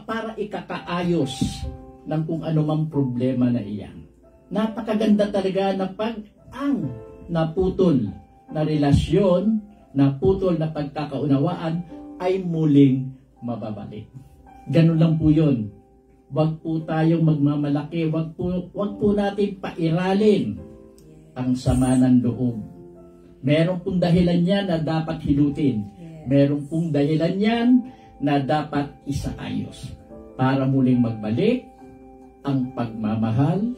para ikakaayos ng kung anumang problema na iyan. Napakaganda talaga na ang naputol na relasyon, naputol na pagkakaunawaan ay muling mababalik. Ganun lang po yun. Huwag po tayong magmamalaki, huwag po natin pairalin ang sama ng loob. Meron pong dahilan yan na dapat hilutin. Meron pong dahilan yan na dapat isaayos para muling magbalik ang pagmamahal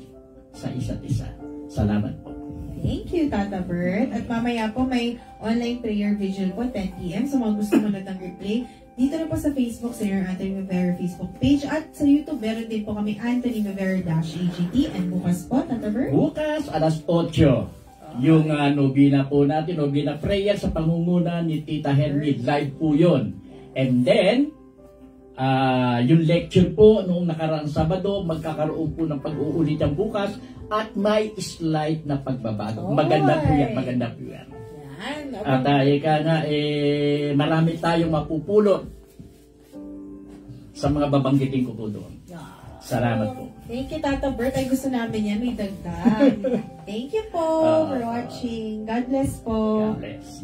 sa isa't isa. Salamat po. Thank you, Tata Bert. At mamaya po may online prayer vigil po, 10 p.m. So mga gusto manood ng replay, dito na po sa Facebook, sa your Anthony Mevera Facebook page. At sa YouTube, meron din po kami Anthony Mevera-AGT. And bukas po, Tata Bert? Bukas, alas 8. Yung nobina po natin, nobina prayer sa pangunguna ni Tita Henry. Live po yun. And then, yung lecture po noong nakaraang Sabado, magkakaroon po ng pag-uulitan bukas at may slight na pagbabago. Maganda po yan, maganda po yan. At marami tayong mapupulot sa mga babanggitin ko po doon. Salamat po. Thank you, Tata Bert. Ay, gusto namin yan. May dagdag. Thank you po for watching. God bless po. God bless.